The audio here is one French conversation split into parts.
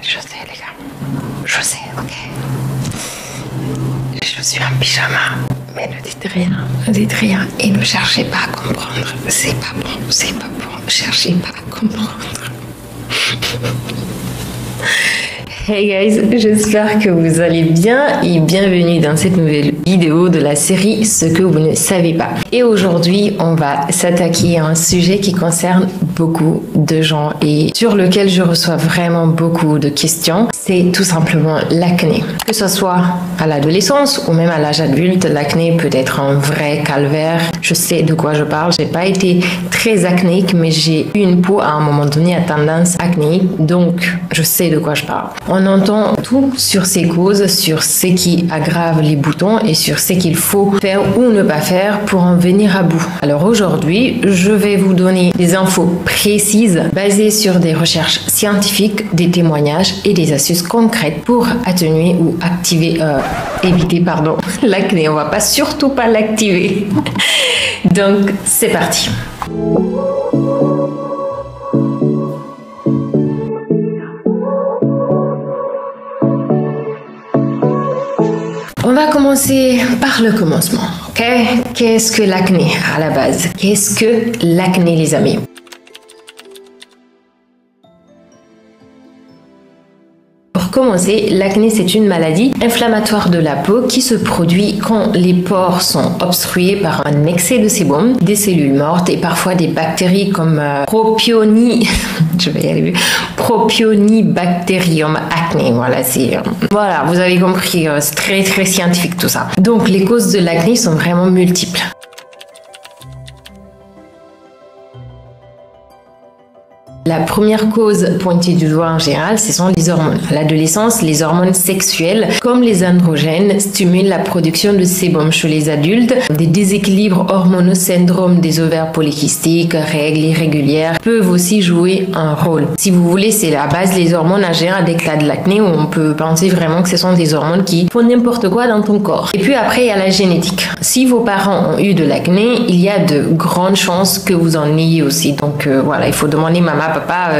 Je sais les gars, je sais, ok. Je suis en pyjama, mais ne dites rien et ne cherchez pas à comprendre. C'est pas bon, cherchez pas à comprendre. Hey guys, j'espère que vous allez bien et bienvenue dans cette nouvelle vidéo de la série Ce que vous ne savez pas. Et aujourd'hui, on va s'attaquer à un sujet qui concerne beaucoup de gens et sur lequel je reçois vraiment beaucoup de questions. C'est tout simplement l'acné. Que ce soit à l'adolescence ou même à l'âge adulte, l'acné peut être un vrai calvaire. Je sais de quoi je parle. J'ai pas été très acnéique, mais j'ai eu une peau à un moment donné à tendance acnéique, donc je sais de quoi je parle. On entend tout sur ces causes, sur ce qui aggrave les boutons et sur ce qu'il faut faire ou ne pas faire pour en venir à bout. Alors aujourd'hui, je vais vous donner des infos précises basées sur des recherches scientifiques, des témoignages et des astuces concrètes pour atténuer ou éviter l'acné. On va surtout pas l'activer. Donc c'est parti. On va commencer par le commencement, ok? Qu'est-ce que l'acné à la base? Qu'est-ce que l'acné, les amis? Pour commencer, l'acné c'est une maladie inflammatoire de la peau qui se produit quand les pores sont obstrués par un excès de sébum, des cellules mortes et parfois des bactéries comme Propionibacterium acne. Voilà, vous avez compris, c'est très scientifique tout ça. Donc les causes de l'acné sont vraiment multiples. La première cause pointée du doigt en général, ce sont les hormones. À l'adolescence, les hormones sexuelles, comme les androgènes, stimulent la production de sébum chez les adultes. Des déséquilibres hormonaux, syndrome des ovaires polykystiques, règles irrégulières peuvent aussi jouer un rôle. Si vous voulez, c'est la base, les hormones en général d'éclat de l'acné, où on peut penser vraiment que ce sont des hormones qui font n'importe quoi dans ton corps. Et puis après, il y a la génétique. Si vos parents ont eu de l'acné, il y a de grandes chances que vous en ayez aussi. Donc voilà, il faut demander maman, papa,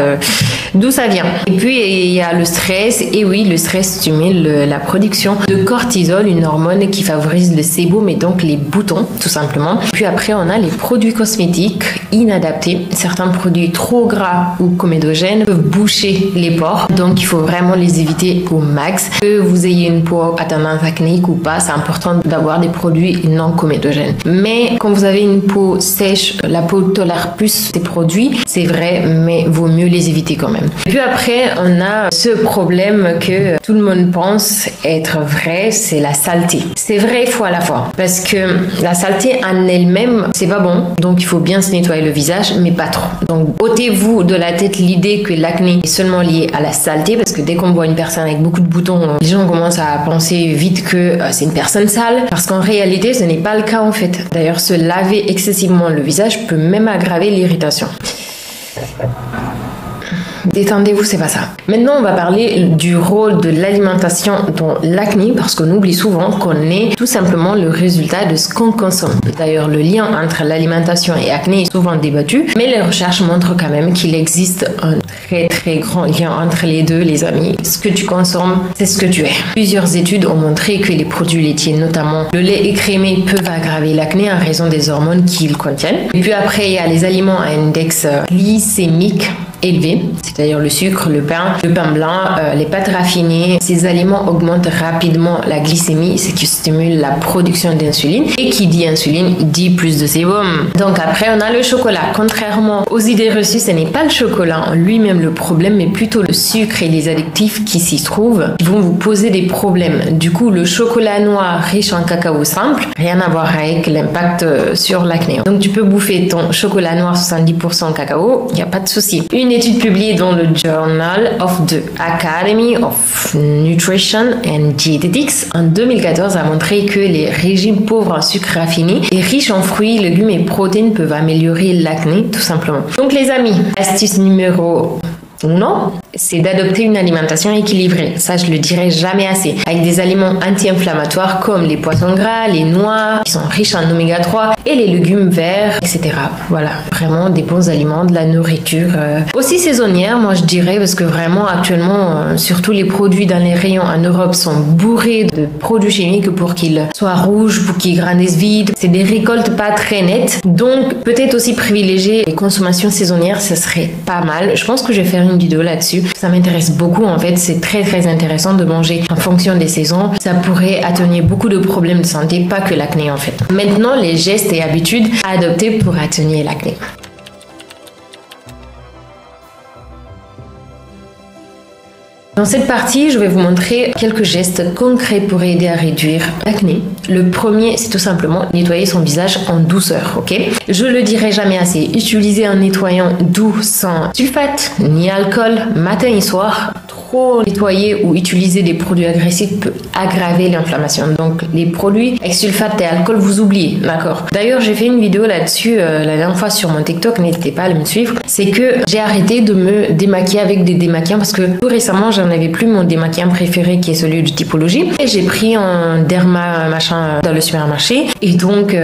d'où ça vient. Et puis il y a le stress, et oui, le stress stimule la production de cortisol, une hormone qui favorise le sébum et donc les boutons, tout simplement. Puis après, on a les produits cosmétiques inadaptés. Certains produits trop gras ou comédogènes peuvent boucher les pores, donc il faut vraiment les éviter au max. Que vous ayez une peau à tendance acnéique ou pas, c'est important d'avoir des produits non comédogènes. Mais quand vous avez une peau sèche, la peau tolère plus ces produits, c'est vrai, mais vaut mieux les éviter quand même. Et puis après, on a ce problème que tout le monde pense être vrai, c'est la saleté. C'est vrai, il faut à la fois. Parce que la saleté en elle-même, c'est pas bon. Donc il faut bien se nettoyer le visage, mais pas trop. Donc ôtez-vous de la tête l'idée que l'acné est seulement lié à la saleté, parce que dès qu'on voit une personne avec beaucoup de boutons, les gens commencent à penser vite que c'est une personne sale. Parce qu'en réalité, ce n'est pas le cas en fait. D'ailleurs, se laver excessivement le visage peut même aggraver l'irritation. Détendez-vous, c'est pas ça. Maintenant, on va parler du rôle de l'alimentation dans l'acné, parce qu'on oublie souvent qu'on est tout simplement le résultat de ce qu'on consomme. D'ailleurs, le lien entre l'alimentation et l'acné est souvent débattu, mais les recherches montrent quand même qu'il existe un très grand lien entre les deux, les amis. Ce que tu consommes, c'est ce que tu es. Plusieurs études ont montré que les produits laitiers, notamment le lait écrémé, peuvent aggraver l'acné en raison des hormones qu'ils contiennent. Et puis après, il y a les aliments à index glycémique élevé, c'est-à-dire le sucre, le pain blanc, les pâtes raffinées. Ces aliments augmentent rapidement la glycémie, ce qui stimule la production d'insuline. Et qui dit insuline, dit plus de sébum. Donc après, on a le chocolat. Contrairement aux idées reçues, ce n'est pas le chocolat en lui-même le problème, mais plutôt le sucre et les additifs qui s'y trouvent qui vont vous poser des problèmes. Du coup, le chocolat noir riche en cacao simple, rien à voir avec l'impact sur l'acné. Donc tu peux bouffer ton chocolat noir 70% cacao, il n'y a pas de souci. Une étude publiée dans le Journal of the Academy of Nutrition and Dietetics en 2014 a montré que les régimes pauvres en sucre raffiné et riches en fruits, légumes et protéines peuvent améliorer l'acné, tout simplement. Donc les amis, astuce numéro 1, c'est d'adopter une alimentation équilibrée. Ça, je le dirai jamais assez. Avec des aliments anti-inflammatoires comme les poissons gras, les noix, qui sont riches en oméga 3, et les légumes verts, etc. Voilà, vraiment des bons aliments, de la nourriture. Aussi saisonnière, moi je dirais, parce que vraiment actuellement, surtout les produits dans les rayons en Europe sont bourrés de produits chimiques pour qu'ils soient rouges, pour qu'ils grandissent vite. C'est des récoltes pas très nettes. Donc, peut-être aussi privilégier les consommations saisonnières, ça serait pas mal. Je pense que je vais faire une vidéo là-dessus. Ça m'intéresse beaucoup en fait. C'est très très intéressant de manger en fonction des saisons. Ça pourrait atténuer beaucoup de problèmes de santé, pas que l'acné en fait. Maintenant, les gestes et habitudes à adopter pour atténuer l'acné. Dans cette partie, je vais vous montrer quelques gestes concrets pour aider à réduire l'acné. Le premier, c'est tout simplement nettoyer son visage en douceur, ok? Je le dirai jamais assez, utiliser un nettoyant doux sans sulfate ni alcool matin et soir. Trop nettoyer ou utiliser des produits agressifs peut aggraver l'inflammation. Donc les produits avec sulfate et alcool, vous oubliez, d'accord? D'ailleurs, j'ai fait une vidéo là-dessus la dernière fois sur mon TikTok, n'hésitez pas à me suivre. C'est que j'ai arrêté de me démaquiller avec des démaquillants parce que tout récemment, j'en avais plus mon démaquillant préféré qui est celui de Typologie. Et j'ai pris un derma machin dans le supermarché. Et donc,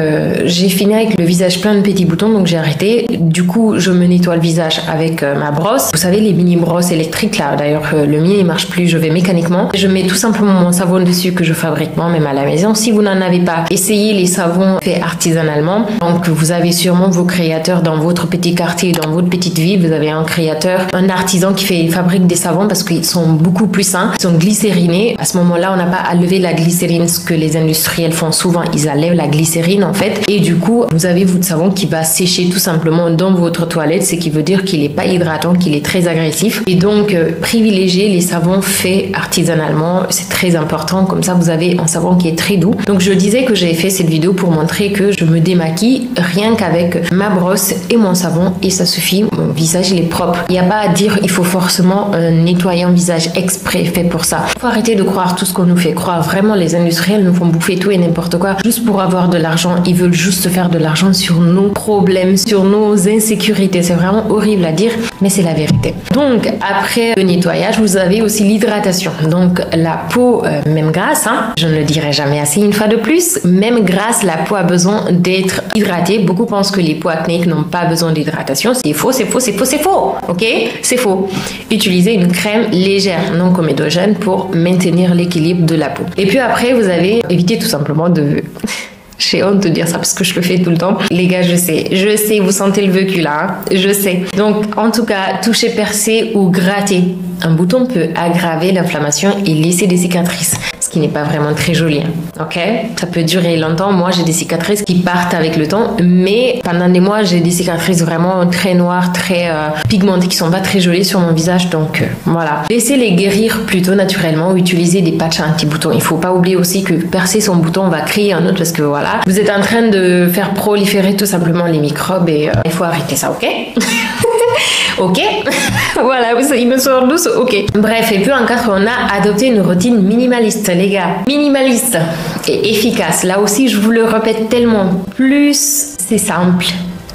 j'ai fini avec le visage plein de petits boutons, donc j'ai arrêté. Du coup, je me nettoie le visage avec ma brosse. Vous savez, les mini brosses électriques là, d'ailleurs, le mien il marche plus, je vais mécaniquement. Je mets tout simplement mon savon dessus que je fabrique moi-même à la maison. Si vous n'en avez pas, essayez les savons faits artisanalement. Donc, vous avez sûrement vos créateurs dans votre petit quartier, dans votre petite ville. Vous avez un créateur, un artisan qui fabrique des savons parce qu'ils sont beaucoup plus sains, ils sont glycérinés. À ce moment-là, on n'a pas à lever la glycérine, ce que les industriels font souvent, ils enlèvent la glycérine en fait. Et du coup, vous avez votre savon qui va sécher tout simplement dans votre toilette, ce qui veut dire qu'il n'est pas hydratant, qu'il est très agressif. Et donc, privilégiez les savons faits artisanalement, c'est très important. Comme ça, vous avez un savon qui est très doux. Donc, je disais que j'ai fait cette vidéo pour montrer que je me démaquille rien qu'avec ma brosse et mon savon et ça suffit. Mon visage, il est propre. Il n'y a pas à dire, il faut forcément nettoyer un visage exprès fait pour ça. Il faut arrêter de croire tout ce qu'on nous fait croire. Vraiment, les industriels nous font bouffer tout et n'importe quoi juste pour avoir de l'argent. Ils veulent juste faire de l'argent sur nos problèmes, sur nos insécurités. C'est vraiment horrible à dire, mais c'est la vérité. Donc, après le nettoyage, vous avez aussi l'hydratation. Donc, la peau, même grasse, hein, je ne le dirai jamais assez une fois de plus, même grasse, la peau a besoin d'être hydratée. Beaucoup pensent que les peaux acnéiques n'ont pas besoin d'hydratation. C'est faux, c'est faux, c'est faux, c'est faux. Ok? C'est faux. Utilisez une crème légère, non comédogène, pour maintenir l'équilibre de la peau. Et puis après, vous avez évité tout simplement de... J'ai honte de dire ça parce que je le fais tout le temps. Les gars, je sais, vous sentez le vécu là, hein, je sais. Donc, en tout cas, toucher, percer ou gratter un bouton peut aggraver l'inflammation et laisser des cicatrices, ce qui n'est pas vraiment très joli, hein, ok? Ça peut durer longtemps. Moi, j'ai des cicatrices qui partent avec le temps, mais pendant des mois, j'ai des cicatrices vraiment très noires, très pigmentées, qui sont pas très jolies sur mon visage. Donc, voilà. Laissez-les guérir plutôt naturellement ou utiliser des patchs anti-boutons. Il faut pas oublier aussi que percer son bouton va créer un autre parce que voilà, vous êtes en train de faire proliférer tout simplement les microbes et il faut arrêter ça, ok? Ok, voilà, il me sort douce, ok. Bref, et puis en 4, on a adopté une routine minimaliste, les gars. Minimaliste et efficace. Là aussi, je vous le répète tellement. Plus c'est simple,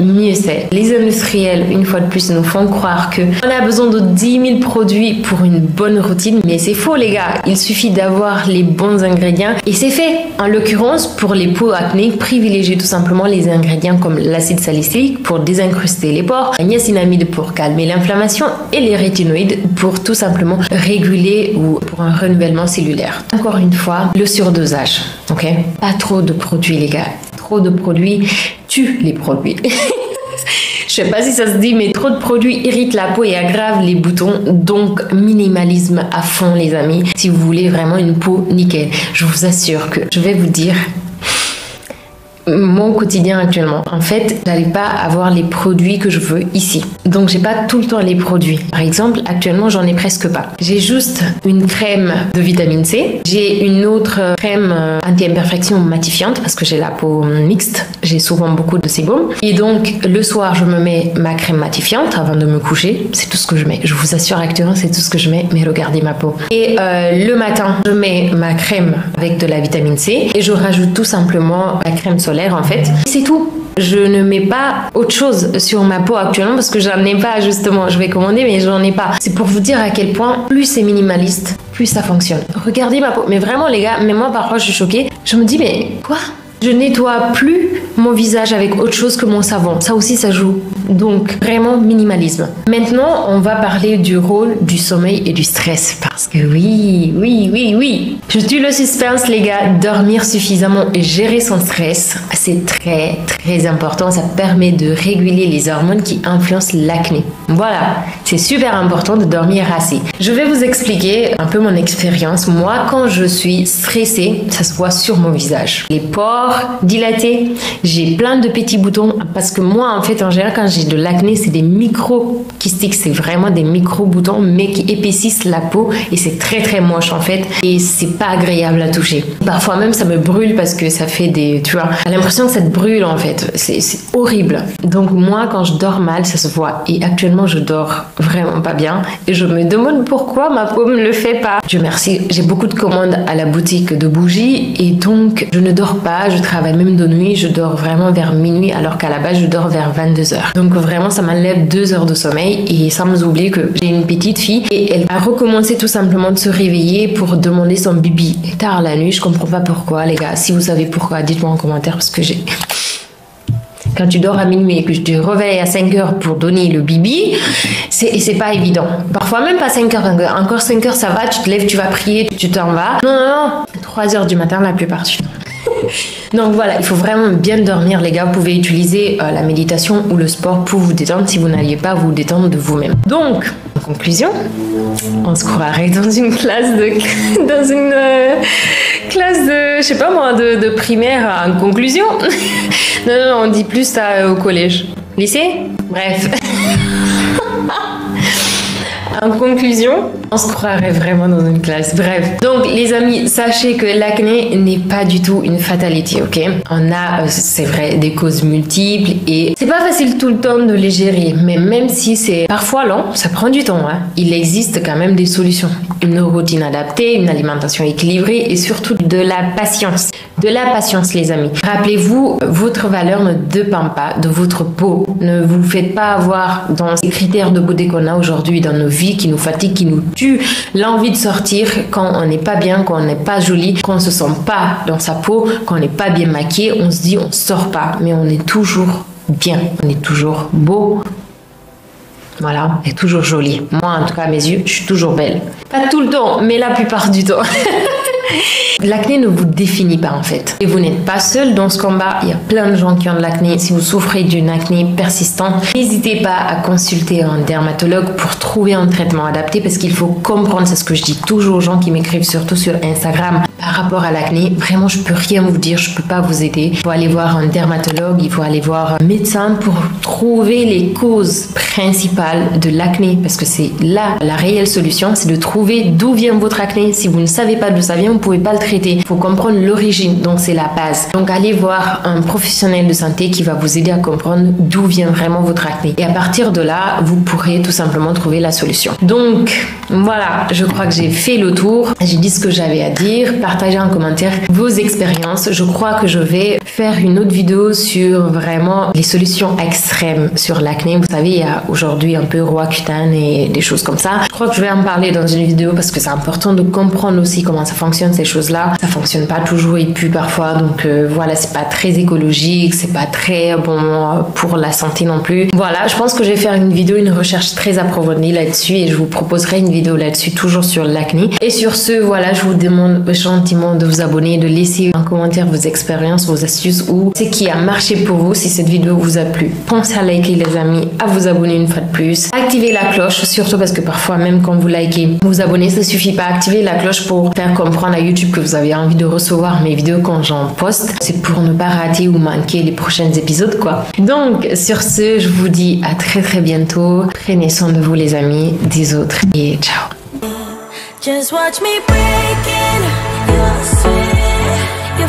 mieux c'est. Les industriels, une fois de plus, nous font croire qu'on a besoin de 10 000 produits pour une bonne routine, mais c'est faux les gars. Il suffit d'avoir les bons ingrédients et c'est fait. En l'occurrence, pour les peaux acnéiques, privilégiez tout simplement les ingrédients comme l'acide salicylique pour désincruster les pores, la niacinamide pour calmer l'inflammation et les rétinoïdes pour tout simplement réguler ou pour un renouvellement cellulaire. Encore une fois, le surdosage, ok? Pas trop de produits les gars. Trop de produits tue les produits. Je sais pas si ça se dit, mais trop de produits irritent la peau et aggravent les boutons. Donc, minimalisme à fond, les amis. Si vous voulez vraiment une peau nickel, je vous assure que je vais vous dire mon quotidien actuellement. En fait, j'arrive pas à avoir les produits que je veux ici. Donc, j'ai pas tout le temps les produits. Par exemple, actuellement, j'en ai presque pas. J'ai juste une crème de vitamine C. J'ai une autre crème anti-imperfection matifiante parce que j'ai la peau mixte. J'ai souvent beaucoup de sébum. Et donc, le soir, je me mets ma crème matifiante avant de me coucher. C'est tout ce que je mets. Je vous assure, actuellement, c'est tout ce que je mets. Mais regardez ma peau. Et le matin, je mets ma crème avec de la vitamine C et je rajoute tout simplement la crème solaire solaire en fait. C'est tout. Je ne mets pas autre chose sur ma peau actuellement parce que j'en ai pas justement. Je vais commander mais j'en ai pas. C'est pour vous dire à quel point plus c'est minimaliste, plus ça fonctionne. Regardez ma peau. Mais vraiment les gars, mais moi parfois je suis choquée. Je me dis mais quoi ? Je nettoie plus mon visage avec autre chose que mon savon. Ça aussi, ça joue. Donc, vraiment minimalisme. Maintenant, on va parler du rôle du sommeil et du stress. Parce que oui. Je tue le suspense, les gars. Dormir suffisamment et gérer son stress, c'est très, très important. Ça permet de réguler les hormones qui influencent l'acné. Voilà, c'est super important de dormir assez. Je vais vous expliquer un peu mon expérience. Moi, quand je suis stressée, ça se voit sur mon visage. Les pores dilatés, j'ai plein de petits boutons parce que moi en fait en général quand j'ai de l'acné c'est des micro-kystiques, c'est vraiment des micro-boutons mais qui épaississent la peau et c'est très très moche en fait et c'est pas agréable à toucher. Parfois même ça me brûle parce que ça fait des, tu vois, j'ai l'impression que ça te brûle en fait, c'est horrible. Donc moi quand je dors mal ça se voit et actuellement je dors vraiment pas bien et je me demande pourquoi ma peau me le fait pas. Dieu merci, j'ai beaucoup de commandes à la boutique de bougies et donc je ne dors pas, je travaille même de nuit, je dors vraiment vers minuit alors qu'à la base je dors vers 22h. Donc vraiment ça m'enlève 2 heures de sommeil et sans oublier que j'ai une petite fille et elle a recommencé tout simplement de se réveiller pour demander son bibi tard la nuit. Je comprends pas pourquoi les gars, si vous savez pourquoi dites-moi en commentaire parce que j'ai... Quand tu dors à minuit et que je te réveille à 5h pour donner le bibi, c'est pas évident. Parfois même pas 5h, encore 5h ça va, tu te lèves, tu vas prier, tu t'en vas. Non, 3h du matin la plupart du temps. Donc voilà, il faut vraiment bien dormir les gars. Vous pouvez utiliser la méditation ou le sport pour vous détendre si vous n'alliez pas vous détendre de vous-même. Donc, en conclusion, on se croirait dans une classe de... dans une classe de... je sais pas moi, de primaire en conclusion. Non, on dit plus ça au collège. Lycée ? Bref. En conclusion, on se croirait vraiment dans une classe. Bref. Donc, les amis, sachez que l'acné n'est pas du tout une fatalité, ok? On a, c'est vrai, des causes multiples et c'est pas facile tout le temps de les gérer. Mais même si c'est parfois long, ça prend du temps, hein. Il existe quand même des solutions. Une routine adaptée, une alimentation équilibrée et surtout de la patience. De la patience, les amis. Rappelez-vous, votre valeur ne dépend pas de votre peau. Ne vous faites pas avoir dans ces critères de beauté qu'on a aujourd'hui dans nos vies qui nous fatiguent, qui nous tuent. L'envie de sortir quand on n'est pas bien, quand on n'est pas joli, quand on se sent pas dans sa peau, quand on n'est pas bien maquillé, on se dit on sort pas. Mais on est toujours bien, on est toujours beau. Voilà, et toujours jolie. Moi, en tout cas, à mes yeux, je suis toujours belle. Pas tout le temps, mais la plupart du temps. L'acné ne vous définit pas en fait. Et vous n'êtes pas seul dans ce combat. Il y a plein de gens qui ont de l'acné. Si vous souffrez d'une acné persistante, n'hésitez pas à consulter un dermatologue pour trouver un traitement adapté parce qu'il faut comprendre, c'est ce que je dis toujours aux gens qui m'écrivent surtout sur Instagram par rapport à l'acné. Vraiment, je peux rien vous dire, je peux pas vous aider. Il faut aller voir un dermatologue, il faut aller voir un médecin pour trouver les causes principales de l'acné parce que c'est là la réelle solution, c'est de trouver d'où vient votre acné. Si vous ne savez pas d'où ça vient, vous pouvez pas le traiter. Il faut comprendre l'origine, donc c'est la base. Donc allez voir un professionnel de santé qui va vous aider à comprendre d'où vient vraiment votre acné. Et à partir de là, vous pourrez tout simplement trouver la solution. Donc voilà, je crois que j'ai fait le tour. J'ai dit ce que j'avais à dire. Partagez en commentaire vos expériences. Je crois que je vais faire une autre vidéo sur vraiment les solutions extrêmes sur l'acné. Vous savez, il y a aujourd'hui un peu Roaccutane et des choses comme ça. Je crois que je vais en parler dans une vidéo parce que c'est important de comprendre aussi comment ça fonctionne ces choses-là. Ça fonctionne pas toujours et puis parfois. Donc voilà, c'est pas très écologique, c'est pas très bon pour la santé non plus. Voilà, je pense que je vais faire une vidéo, une recherche très approfondie là-dessus et je vous proposerai une vidéo là-dessus toujours sur l'acné. Et sur ce, voilà, je vous demande gentiment de vous abonner, de laisser en commentaire vos expériences, vos astuces ou ce qui a marché pour vous si cette vidéo vous a plu. Pensez à liker les amis, à vous abonner une fois de plus. Activez la cloche, surtout parce que parfois même quand vous likez, vous abonnez, ça suffit pas. Activez la cloche pour faire comprendre à YouTube que vous avez envie de recevoir mes vidéos quand j'en poste. C'est pour ne pas rater ou manquer les prochains épisodes quoi. Donc sur ce, je vous dis à très très bientôt. Prenez soin de vous les amis, des autres et ciao. Just watch me breaking your sweat, your